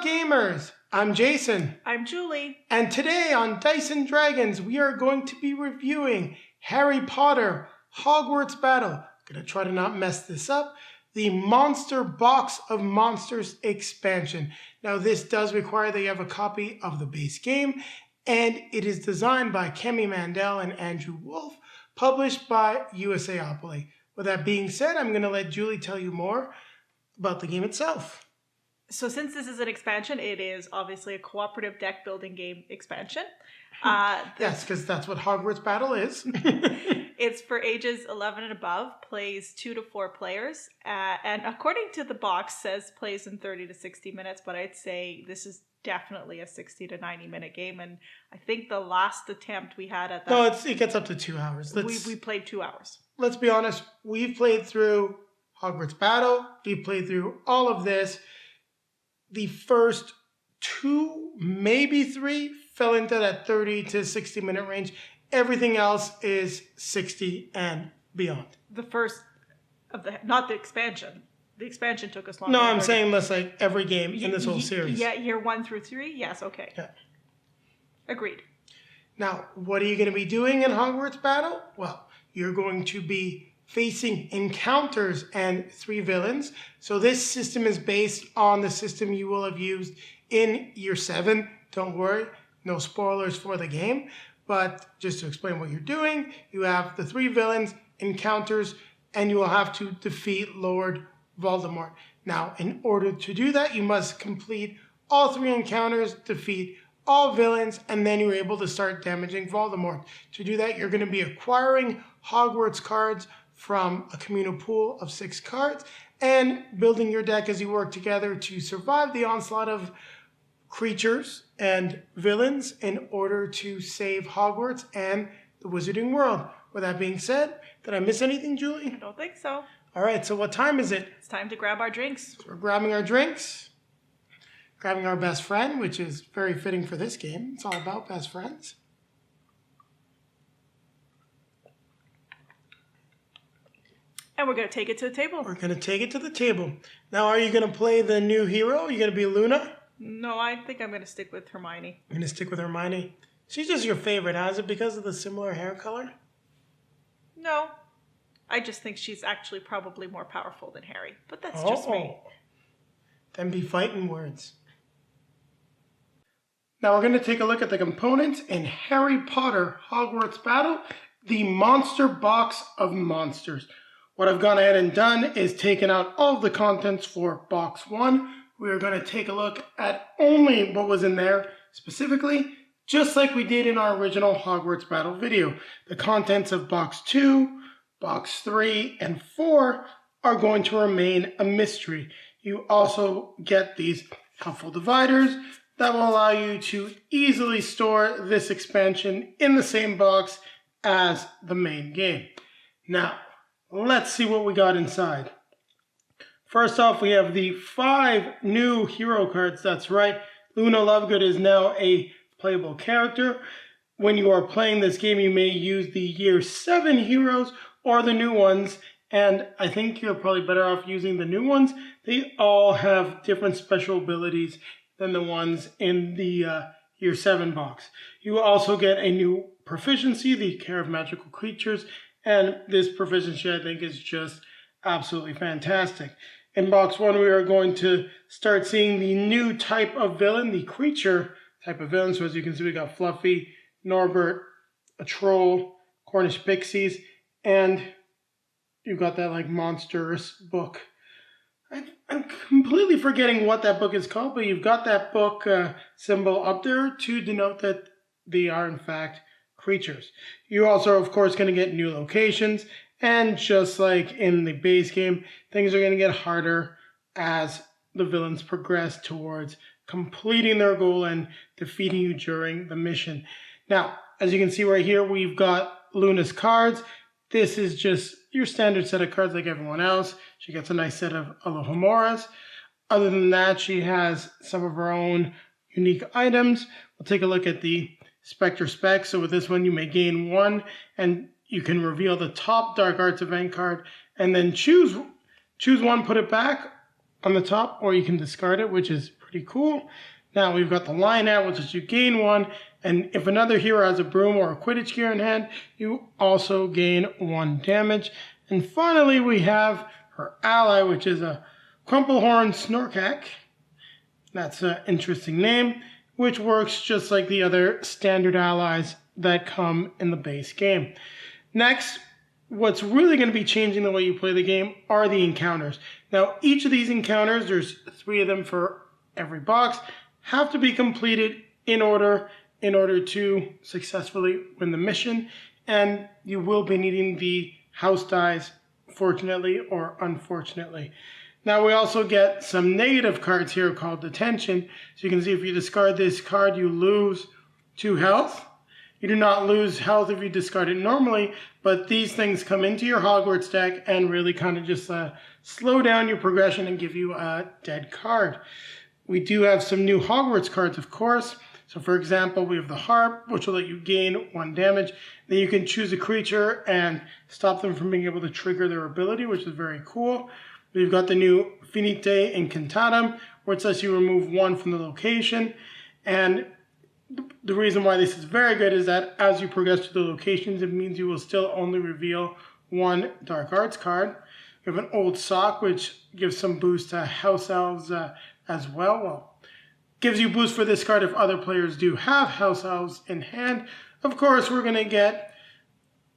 up, gamers? I'm Jason. I'm Julie. And today on Dice and Dragons, we are going to be reviewing Harry Potter Hogwarts Battle. I'm going to try to not mess this up. The Monster Box of Monsters expansion. Now, this does require that you have a copy of the base game, and it is designed by Kemi Mandel and Andrew Wolf, published by USAOPOLY. With that being said, I'm going to let Julie tell you more about the game itself. So since this is an expansion, it is obviously a cooperative deck building game expansion. Yes, because that's what Hogwarts Battle is. It's for ages 11 and above, plays 2 to 4 players, and according to the box, says plays in 30 to 60 minutes, but I'd say this is definitely a 60 to 90 minute game, and I think the last attempt we had at that... No, it gets up to 2 hours. We played 2 hours. Let's be honest, we've played through Hogwarts Battle, we've played through all of this. The first 2, maybe 3, fell into that 30 to 60 minute range. Everything else is 60 and beyond. The first of the, not the expansion. The expansion took us longer. No, I'm saying that's like every game in this whole series. Yeah, year 1 through 3? Yes, okay. Yeah. Agreed. Now, what are you going to be doing in Hogwarts Battle? Well, you're going to be facing encounters and 3 villains. So this system is based on the system you will have used in year 7. Don't worry, no spoilers for the game. But just to explain what you're doing, you have the 3 villains, encounters, and you will have to defeat Lord Voldemort. Now, in order to do that, you must complete all 3 encounters, defeat all villains, and then you're able to start damaging Voldemort. To do that, you're going to be acquiring Hogwarts cards from a communal pool of 6 cards and building your deck as you work together to survive the onslaught of creatures and villains in order to save Hogwarts and the wizarding world. With that being said, did I miss anything, Julie? I don't think so. All right, so what time is it? It's time to grab our drinks. So we're grabbing our drinks, grabbing our best friend, which is very fitting for this game. It's all about best friends. And we're going to take it to the table. We're going to take it to the table. Now, are you going to play the new hero? Are you going to be Luna? No, I think I'm going to stick with Hermione. I'm going to stick with Hermione. She's just your favorite, huh? Is it because of the similar hair color? No. I just think she's actually probably more powerful than Harry. But that's just me. Then be fighting words. Now we're going to take a look at the components in Harry Potter Hogwarts Battle, the Monster Box of Monsters. What I've gone ahead and done is taken out all of the contents for box 1. We are going to take a look at only what was in there specifically, just like we did in our original Hogwarts Battle video. The contents of box 2, box 3, and 4 are going to remain a mystery. You also get these helpful dividers that will allow you to easily store this expansion in the same box as the main game. Now, let's see what we got inside. First off, we have the 5 new hero cards. That's right, Luna Lovegood is now a playable character. When you are playing this game, you may use the year 7 heroes or the new ones, and I think you're probably better off using the new ones. They all have different special abilities than the ones in the year 7 box. You also get a new proficiency, the Care of Magical Creatures, and this proficiency I think is just absolutely fantastic. In box 1, we are going to start seeing the new type of villain, the creature type of villain. So as you can see, we got Fluffy, Norbert, a troll, Cornish pixies, and you've got that like monstrous book. I'm completely forgetting what that book is called, but you've got that book symbol up there to denote that they are in fact creatures. You're also, of course, going to get new locations, and just like in the base game, things are going to get harder as the villains progress towards completing their goal and defeating you during the mission. Now, as you can see right here, we've got Luna's cards. This is just your standard set of cards like everyone else. She gets a nice set of Alohomoras. Other than that, she has some of her own unique items. We'll take a look at the Spectre Spec. So with this one, you may gain 1, and you can reveal the top Dark Arts event card, and then choose one, put it back on the top, or you can discard it, which is Pretty cool. Now we've got the line out, which is you gain 1. And if another hero has a broom or a Quidditch gear in hand, you also gain 1 damage. And finally, we have her ally, which is a Crumplehorn Snorkack. That's an interesting name, which works just like the other standard allies that come in the base game. Next, what's really going to be changing the way you play the game are the encounters. Now, each of these encounters, there's 3 of them for every box, have to be completed in order to successfully win the mission, and you will be needing the house dice, fortunately or unfortunately. Now we also get some negative cards here called Detention. So you can see if you discard this card, you lose 2 health. You do not lose health if you discard it normally, but these things come into your Hogwarts deck and really kind of just slow down your progression and give you a dead card. We do have some new Hogwarts cards, of course. So for example, we have the Harp, which will let you gain 1 damage. Then you can choose a creature and stop them from being able to trigger their ability, which is very cool. We've got the new Finite Incantatem, which lets you remove 1 from the location. And the reason why this is very good is that as you progress to the locations, it means you will still only reveal 1 Dark Arts card. We have an Old Sock, which gives some boost to House Elves as well. Well, gives you boost for this card if other players do have House Elves in hand. Of course, we're going to get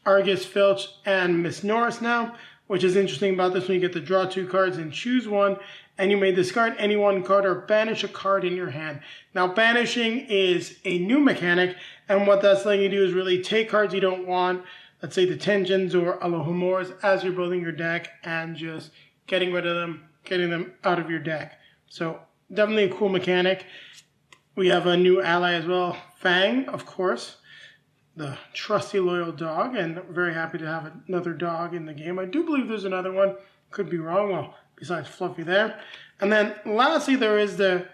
Argus Filch and Miss Norris now, which is interesting about this one. You get to draw 2 cards and choose 1, and you may discard any 1 card or banish a card in your hand. Now, banishing is a new mechanic, and what that's letting you do is really take cards you don't want, let's say Detentions or Alohomores, as you're building your deck, and just getting rid of them, getting them out of your deck. So, definitely a cool mechanic. We have a new ally as well, Fang, of course, the trusty loyal dog, and very happy to have another dog in the game. I do believe there's another one, could be wrong, well, besides Fluffy there. And then lastly, there is the,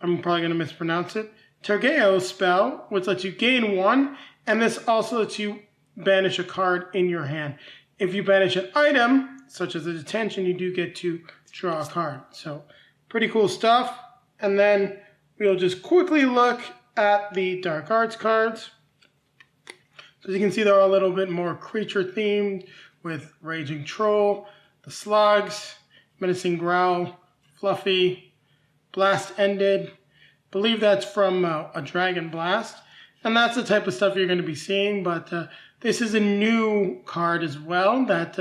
I'm probably going to mispronounce it, Tergeo spell, which lets you gain 1, and this also lets you banish a card in your hand. If you banish an item, such as a Detention, you do get to draw a card. So, pretty cool stuff. And then we'll just quickly look at the Dark Arts cards. So as you can see, they're a little bit more creature themed with Raging Troll, the Slugs, Menacing Growl, Fluffy, Blast Ended. I believe that's from a Dragon Blast. And that's the type of stuff you're going to be seeing. But this is a new card as well that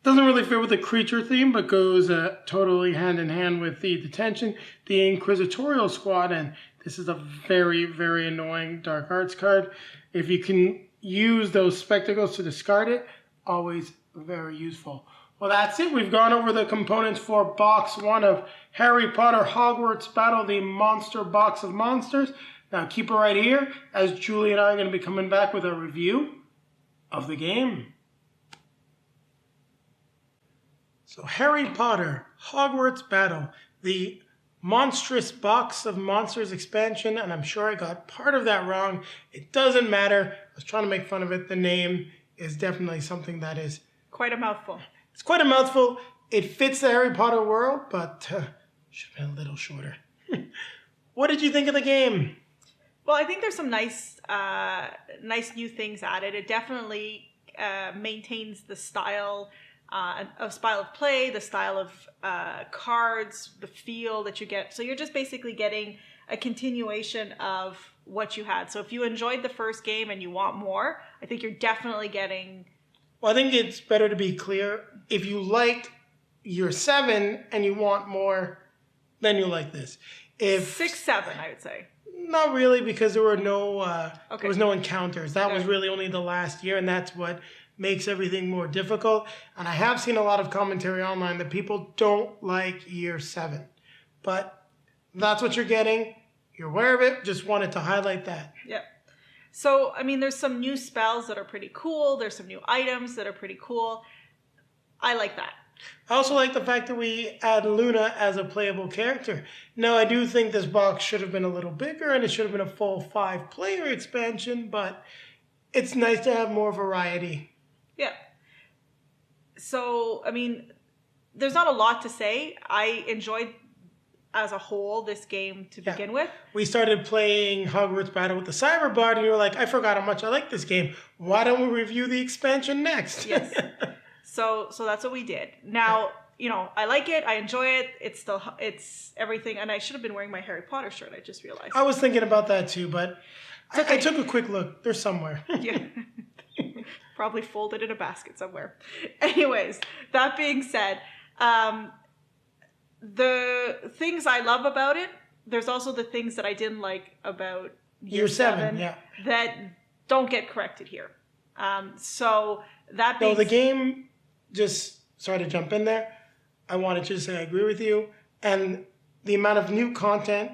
doesn't really fit with the creature theme, but goes totally hand in hand with the Detention, the Inquisitorial Squad. And this is a very, very annoying Dark Arts card. If you can use those spectacles to discard it, always very useful. Well, that's it. We've gone over the components for box 1 of Harry Potter Hogwarts Battle, the Monster Box of Monsters. Now keep it right here, as Julie and I are going to be coming back with a review of the game. So Harry Potter Hogwarts Battle, the Monstrous Box of Monsters expansion, and I'm sure I got part of that wrong. It doesn't matter. I was trying to make fun of it. The name is definitely something that is quite a mouthful. It's quite a mouthful. It fits the Harry Potter world, but should have been a little shorter. What did you think of the game? Well, I think there's some nice new things added. It definitely maintains the style of play, the style of cards, the feel that you get. So you're just basically getting a continuation of what you had. So if you enjoyed the first game and you want more, I think you're definitely getting... Well, I think it's better to be clear. If you liked Year 7 and you want more, then you like this. If 6, 7, I would say. Not really, because there were no there was no encounters. That was really only the last year, and that's what makes everything more difficult. And I have seen a lot of commentary online that people don't like Year 7. But that's what you're getting. You're aware of it. Just wanted to highlight that. Yep. So, I mean, there's some new spells that are pretty cool. There's some new items that are pretty cool. I like that. I also like the fact that we add Luna as a playable character. Now, I do think this box should have been a little bigger and it should have been a full 5-player expansion, but it's nice to have more variety. Yeah. So, I mean, there's not a lot to say. I enjoyed as a whole, this game to begin with. We started playing Hogwarts Battle with the Cyberbard, and you were like, I forgot how much I like this game. Why don't we review the expansion next? Yes. So that's what we did. Now, I like it. I enjoy it. It's everything. And I should have been wearing my Harry Potter shirt. I just realized. I was thinking about that too, but I took a quick look. They're somewhere. Yeah. Probably folded in a basket somewhere. Anyways, that being said, the things I love about it, there's also the things that I didn't like about year 7 that don't get corrected here. So that being the game, just sorry to jump in there, I wanted to say I agree with you, and the amount of new content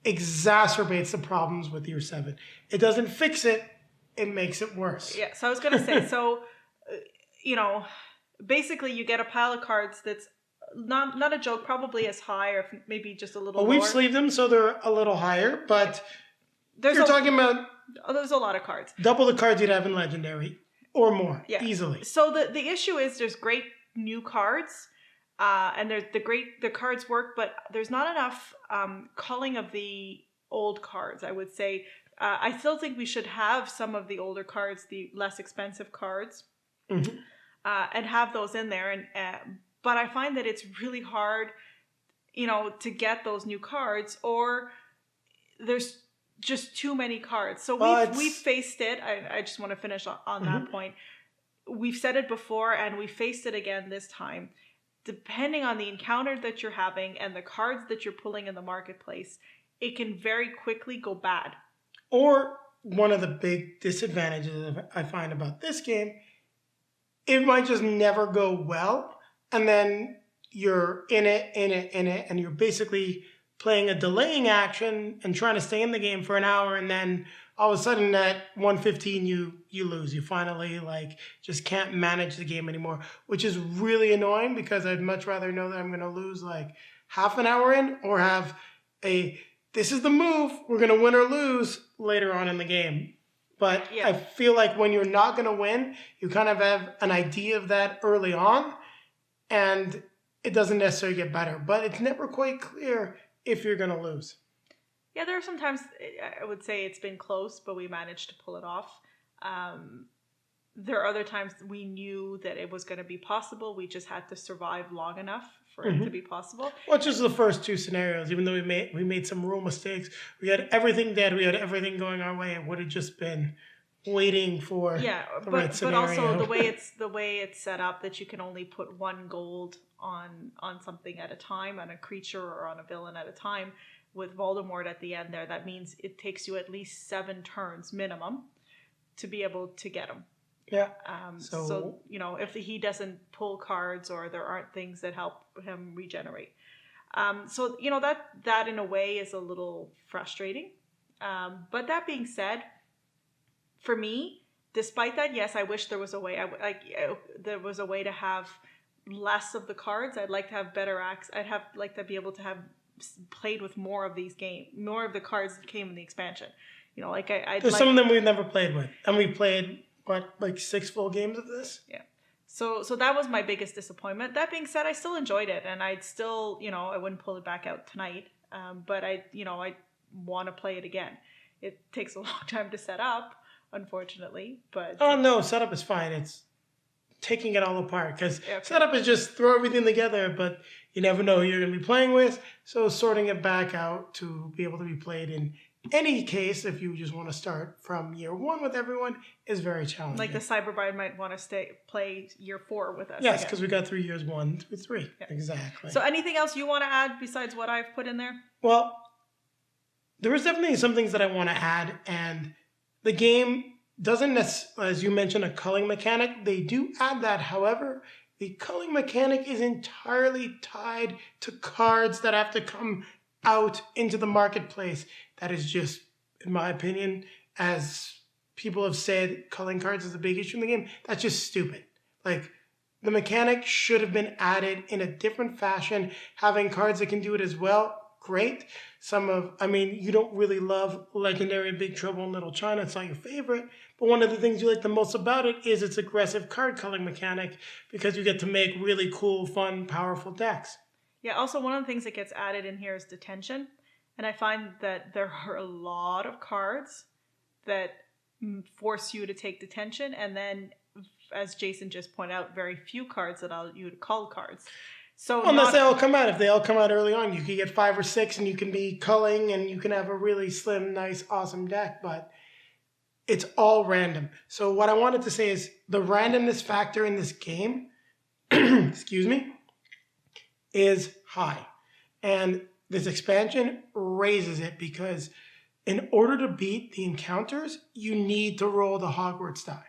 exacerbates the problems with year 7. It doesn't fix it, it makes it worse. Yeah, so I was going to say, basically you get a pile of cards that's not a joke, probably as high or maybe just a little lower. We've sleeved them so they're a little higher, but you're talking about... there's a lot of cards. Double the cards you'd have in Legendary, or more, easily. So the issue is there's great new cards, and the cards work, but there's not enough culling of the old cards, I would say. I still think we should have some of the older cards, the less expensive cards, and have those in there. But I find that it's really hard, to get those new cards, or there's just too many cards. So we've faced it. I just want to finish on that point. We've said it before, and we faced it again this time. Depending on the encounter that you're having and the cards that you're pulling in the marketplace, it can very quickly go bad. Or one of the big disadvantages I find about this game, it might just never go well. And then you're in it, and you're basically playing a delaying action and trying to stay in the game for an hour, and then all of a sudden at 1:15 you lose. You finally just can't manage the game anymore, which is really annoying because I'd much rather know that I'm going to lose half an hour in, or have this is the move, we're going to win or lose later on in the game. But I feel like when you're not going to win, you kind of have an idea of that early on, and it doesn't necessarily get better. But it's never quite clear if you're going to lose. Yeah, there are sometimes, I would say it's been close, but we managed to pull it off. There are other times we knew that it was going to be possible. We just had to survive long enough for it to be possible. Which is the first two scenarios. Even though we made some rule mistakes, we had everything dead, we had everything going our way. It would have just been waiting for the right scenario. But also the way it's set up that you can only put 1 gold on something at a time, on a creature or on a villain at a time. With Voldemort at the end there, that means it takes you at least 7 turns minimum to be able to get him. Yeah. So if he doesn't pull cards, or there aren't things that help him regenerate. That in a way is a little frustrating. But that being said, for me, despite that, yes, I wish there was a way. There was a way to have less of the cards. I'd like to have better access. Like to be able to have played with more of these games, more of the cards that came in the expansion. There's some of them we've never played with, and we played 6 full games of this. Yeah. So that was my biggest disappointment. That being said, I still enjoyed it, and I'd still, I wouldn't pull it back out tonight. But I want to play it again. It takes a long time to set up, unfortunately. But no, setup is fine. It's taking it all apart, because setup is just throw everything together, but you never know who you're going to be playing with. So sorting it back out to be able to be played in any case, if you just want to start from year 1 with everyone, is very challenging. Like the Cyberbride might want to play year 4 with us. Yes, because we got through years 1 through 3. Yeah. Exactly. So anything else you want to add besides what I've put in there? Well, there is definitely some things that I want to add, and the game doesn't necessarily, as you mentioned, a culling mechanic. They do add that. However, the culling mechanic is entirely tied to cards that have to come out into the marketplace. That is just, in my opinion, as people have said, culling cards is a big issue in the game. That's just stupid. The mechanic should have been added in a different fashion. Having cards that can do it as well, great. You don't really love Legendary Big Trouble in Little China. It's not your favorite. But one of the things you like the most about it is its aggressive card culling mechanic, because you get to make really cool, fun, powerful decks. Yeah, also one of the things that gets added in here is detention. And I find that there are a lot of cards that force you to take detention. And then, as Jason just pointed out, very few cards that allow you to cull cards. So unless they all come out. If they all come out early on, you can get 5 or 6 and you can be culling and you can have a really slim, nice, awesome deck. But it's all random. So what I wanted to say is the randomness factor in this game, excuse me, is high. And this expansion raises it because in order to beat the encounters, you need to roll the Hogwarts die.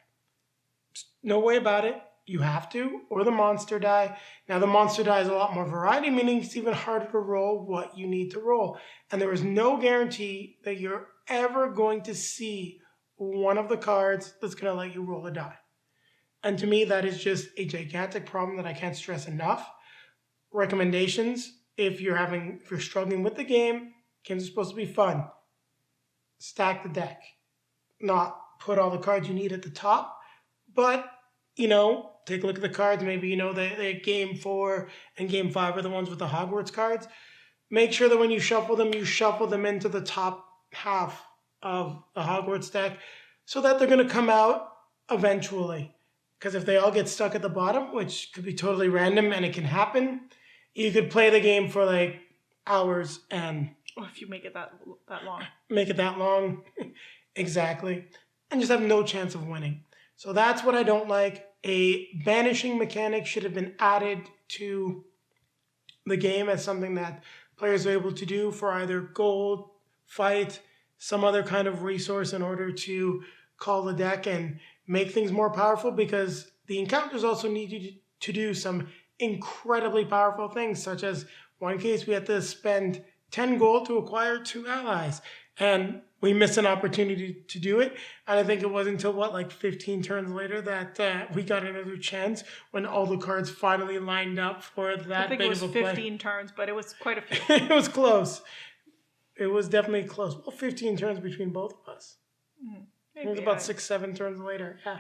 No way about it. You have to, or the monster die. Now the monster die is a lot more variety, meaning it's even harder to roll what you need to roll. And there is no guarantee that you're ever going to see one of the cards that's going to let you roll a die. And to me, that is just a gigantic problem that I can't stress enough. Recommendations: if you're struggling with the game, games are supposed to be fun. Stack the deck, not put all the cards you need at the top, but take a look at the cards. Maybe the game 4 and game 5 are the ones with the Hogwarts cards. Make sure that when you shuffle them into the top half of the Hogwarts deck so that they're going to come out eventually. Because if they all get stuck at the bottom, which could be totally random and it can happen, you could play the game for like hours and... Or if you make it that long. Make it that long. Exactly. And just have no chance of winning. So that's what I don't like. A banishing mechanic should have been added to the game as something that players are able to do for either gold, fight, some other kind of resource in order to call the deck and make things more powerful, because the encounters also need you to do some incredibly powerful things, such as one case we had to spend 10 gold to acquire 2 allies, and we missed an opportunity to do it. And I think it wasn't until 15 turns later that we got another chance when all the cards finally lined up for that big of a play. I think it was 15 turns, but it was quite a few. It was close. It was definitely close. Well, 15 turns between both of us. Maybe, it was about 6-7 turns later. Yeah.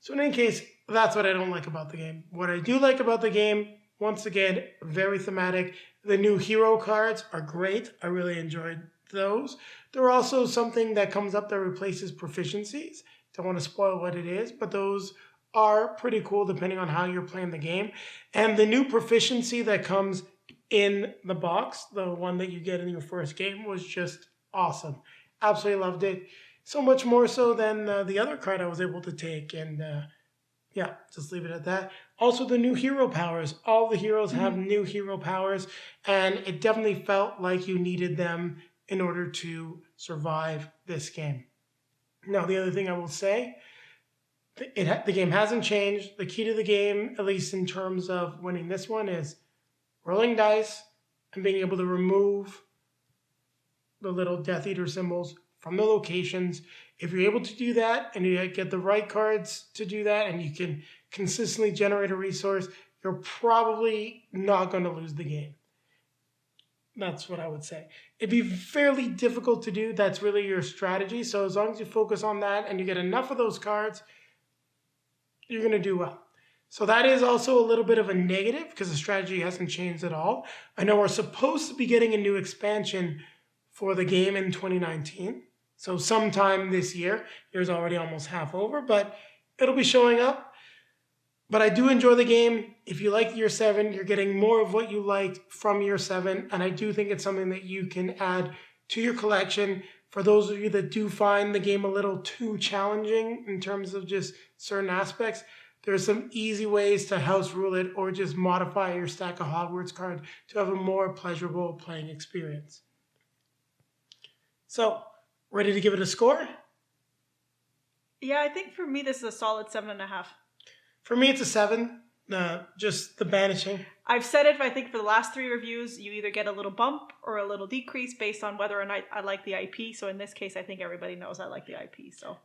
So in any case, that's what I don't like about the game. What I do like about the game, once again, very thematic. The new hero cards are great. I really enjoyed those. They're also something that comes up that replaces proficiencies. Don't want to spoil what it is, but those are pretty cool depending on how you're playing the game. And the new proficiency that comes in the box, the one that you get in your first game, was just awesome. Absolutely loved it. So much more so than the other card I was able to take. And yeah, just leave it at that. Also, the new hero powers. All the heroes have new hero powers, and it definitely felt like you needed them in order to survive this game. Now, the other thing I will say, the game hasn't changed. The key to the game, at least in terms of winning this one, is rolling dice and being able to remove the little Death Eater symbols from the locations. If you're able to do that and you get the right cards to do that and you can consistently generate a resource, you're probably not going to lose the game. That's what I would say. It'd be fairly difficult to do. That's really your strategy. So as long as you focus on that and you get enough of those cards, you're going to do well. So that is also a little bit of a negative because the strategy hasn't changed at all. I know we're supposed to be getting a new expansion for the game in 2019. So sometime this year. Year's already almost half over, but it'll be showing up. But I do enjoy the game. If you like Year 7, you're getting more of what you liked from Year 7. And I do think it's something that you can add to your collection. For those of you that do find the game a little too challenging in terms of just certain aspects, there's some easy ways to house rule it or just modify your stack of Hogwarts card to have a more pleasurable playing experience. So, ready to give it a score? Yeah, I think for me this is a solid 7.5. For me, it's a 7. Just the banishing. I've said it, I think, for the last 3 reviews, you either get a little bump or a little decrease based on whether or not I like the IP. So in this case, I think everybody knows I like the IP. So.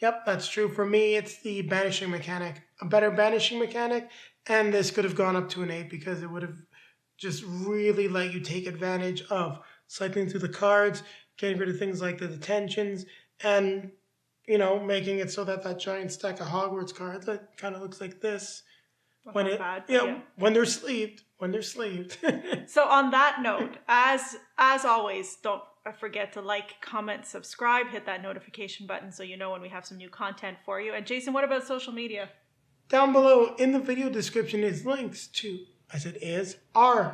Yep, that's true. For me, it's the banishing mechanic. A better banishing mechanic, and this could have gone up to an 8 because it would have just really let you take advantage of cycling through the cards, getting rid of things like the detentions, and making it so that giant stack of Hogwarts cards that kind of looks like this When they're sleeved. When they're sleeved. So on that note, as always, don't forget to like, comment, subscribe, hit that notification button so you know when we have some new content for you. And Jason, what about social media? Down below in the video description are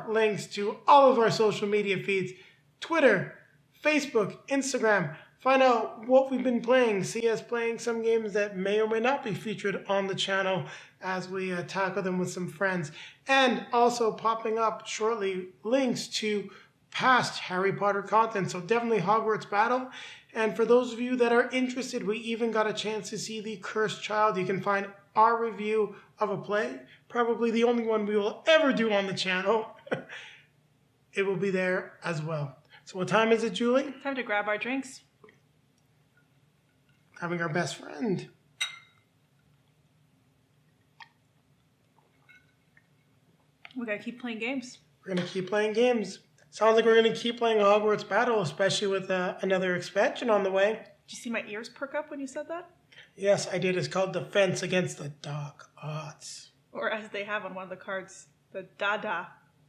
links to all of our social media feeds. Twitter, Facebook, Instagram. Find out what we've been playing. See us playing some games that may or may not be featured on the channel as we tackle them with some friends. And also popping up shortly links to past Harry Potter content. So definitely Hogwarts Battle. And for those of you that are interested, we even got a chance to see The Cursed Child. You can find our review of a play. Probably the only one we will ever do on the channel. It will be there as well. So what time is it, Julie? Time to grab our drinks. Having our best friend. We gotta keep playing games. We're gonna keep playing games. Sounds like we're gonna keep playing Hogwarts Battle, especially with another expansion on the way. Did you see my ears perk up when you said that? Yes, I did. It's called Defense Against the Dark Arts. Or as they have on one of the cards, the Dada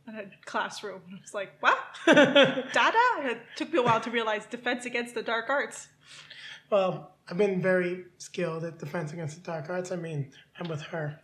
in a classroom. I was like, what? Dada? And it took me a while to realize Defense Against the Dark Arts. Well, I've been very skilled at Defense Against the Dark Arts. I mean, I'm with her.